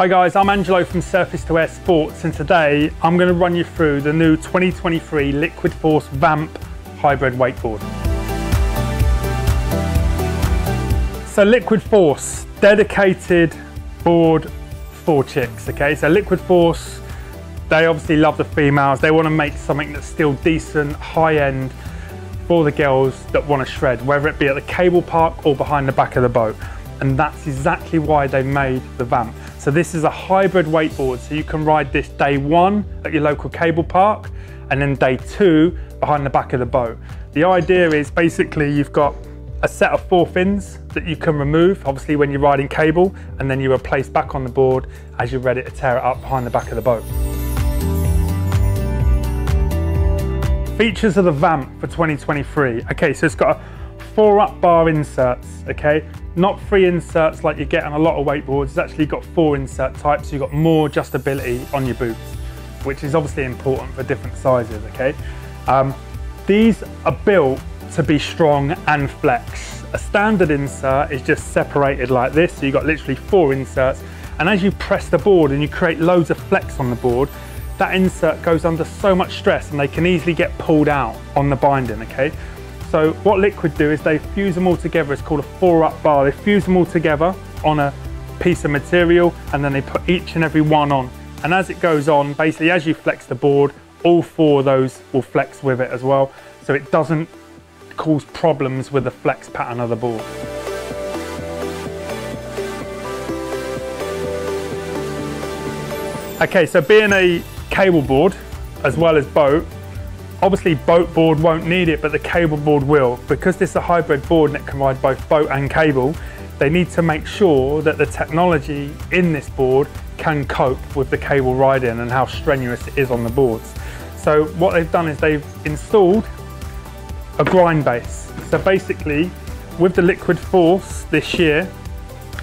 Hi guys, I'm Angelo from Surface to Air Sports, and today I'm going to run you through the new 2023 Liquid Force Vamp hybrid wakeboard. So Liquid Force, dedicated board for chicks, okay? So Liquid Force, they obviously love the females. They want to make something that's still decent, high-end for the girls that want to shred, whether it be at the cable park or behind the back of the boat. And that's exactly why they made the Vamp. So this is a hybrid wakeboard, so you can ride this day one at your local cable park and then day two behind the back of the boat. The idea is basically you've got a set of 4 fins that you can remove, obviously when you're riding cable, and then you replace back on the board as you're ready to tear it up behind the back of the boat. Features of the Vamp for 2023. Okay, so it's got a 4-up bar inserts, okay? Not 3 inserts like you get on a lot of wakeboards. It's actually got 4 insert types, so you've got more adjustability on your boots, which is obviously important for different sizes, okay? These are built to be strong and flex. A standard insert is just separated like this, so you've got literally 4 inserts, and as you press the board and you create loads of flex on the board, that insert goes under so much stress and they can easily get pulled out on the binding, okay? So what Liquid do is they fuse them all together. It's called a 4-up bar. They fuse them all together on a piece of material and then they put each and every one on. And as it goes on, basically as you flex the board, all 4 of those will flex with it as well. So it doesn't cause problems with the flex pattern of the board. Okay, so being a cable board as well as boat, obviously boat board won't need it, but the cable board will. Because this is a hybrid board and it can ride both boat and cable, they need to make sure that the technology in this board can cope with the cable riding and how strenuous it is on the boards. So what they've done is they've installed a grind base. So basically with the Liquid Force this year,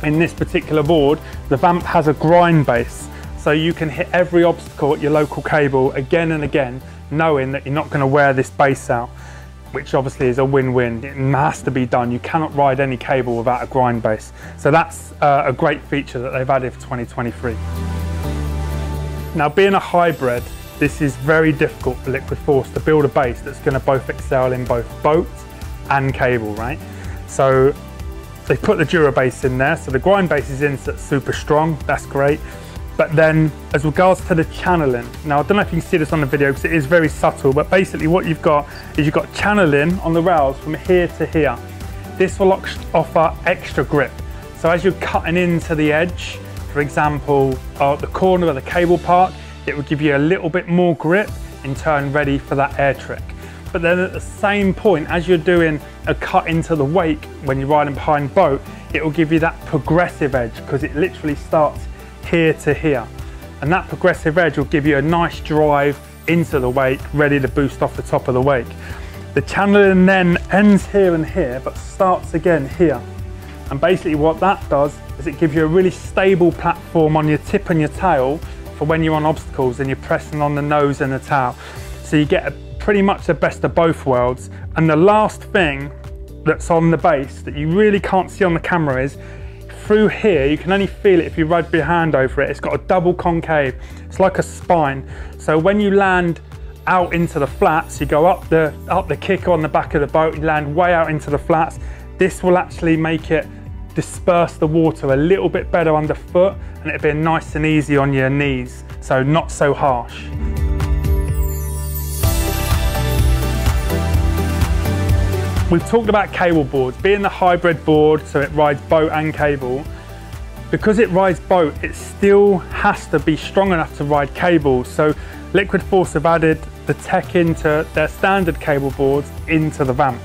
in this particular board, the Vamp has a grind base. So you can hit every obstacle at your local cable again and again, knowing that you're not going to wear this base out, which obviously is a win-win. It has to be done. You cannot ride any cable without a grind base. So that's a great feature that they've added for 2023. Now, being a hybrid, this is very difficult for Liquid Force to build a base that's going to both excel in both boat and cable, right? So they put the Dura base in there. So the grind base is in, so it's super strong. That's great. But then as regards to the channeling, now I don't know if you can see this on the video because it is very subtle, but basically what you've got is you've got channeling on the rails from here to here. This will offer extra grip. So as you're cutting into the edge, for example, at the corner of the cable park, it will give you a little bit more grip in turn ready for that air trick. But then at the same point, as you're doing a cut into the wake when you're riding behind boat, it will give you that progressive edge because it literally starts here to here, and that progressive edge will give you a nice drive into the wake, ready to boost off the top of the wake. The channeling then ends here and here, but starts again here. And basically what that does is it gives you a really stable platform on your tip and your tail for when you're on obstacles and you're pressing on the nose and the tail. So you get pretty much the best of both worlds. And the last thing that's on the base that you really can't see on the camera is through here, you can only feel it if you rub your hand over it. It's got a double concave. It's like a spine. So when you land out into the flats, you go up the kicker on the back of the boat, you land way out into the flats. This will actually make it disperse the water a little bit better underfoot, and it'll be nice and easy on your knees, so not so harsh. We've talked about cable boards, being the hybrid board, so it rides boat and cable. Because it rides boat, it still has to be strong enough to ride cable. So Liquid Force have added the tech into their standard cable boards into the Vamp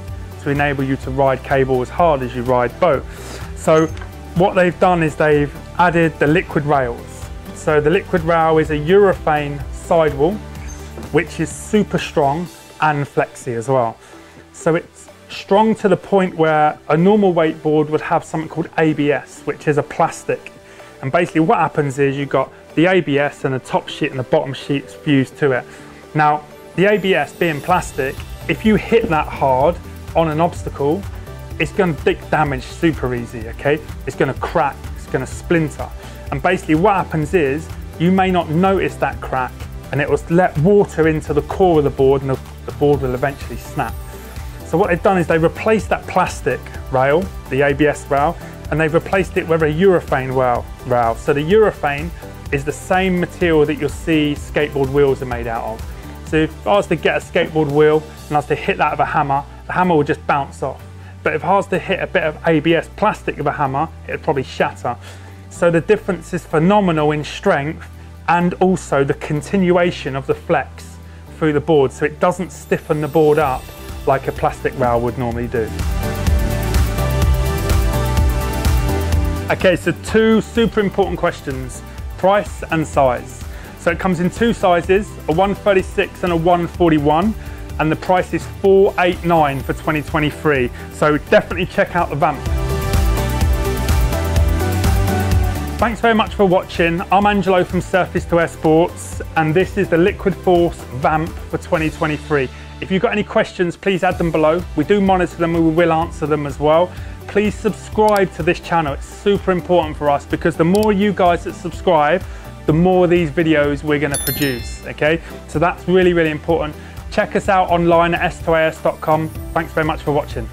to enable you to ride cable as hard as you ride boat. So what they've done is they've added the Liquid rails. So the Liquid rail is a urethane sidewall, which is super strong and flexy as well. So it's strong to the point where a normal wakeboard would have something called ABS, which is a plastic. And basically what happens is you've got the ABS and the top sheet and the bottom sheet is fused to it. Now, the ABS being plastic, if you hit that hard on an obstacle, it's going to dig damage super easy, okay? It's going to crack, it's going to splinter. And basically what happens is, you may not notice that crack, and it will let water into the core of the board, and the board will eventually snap. So what they've done is they replaced that plastic rail, the ABS rail, and they've replaced it with a urethane rail. So the urethane is the same material that you'll see skateboard wheels are made out of. So if I was to get a skateboard wheel and I was to hit that with a hammer, the hammer would just bounce off. But if I was to hit a bit of ABS plastic with a hammer, it would probably shatter. So the difference is phenomenal in strength and also the continuation of the flex through the board, so it doesn't stiffen the board up like a plastic rail would normally do. Okay, so two super important questions, price and size. So it comes in two sizes, a 136 and a 141, and the price is $489 for 2023. So definitely check out the Vamp. Thanks very much for watching. I'm Angelo from Surface to Air Sports, and this is the Liquid Force Vamp for 2023. If you've got any questions, please add them below. We do monitor them and we will answer them as well. Please subscribe to this channel. It's super important for us, because the more you guys that subscribe, the more of these videos we're going to produce, okay? So that's really, really important. Check us out online at s2as.com. Thanks very much for watching.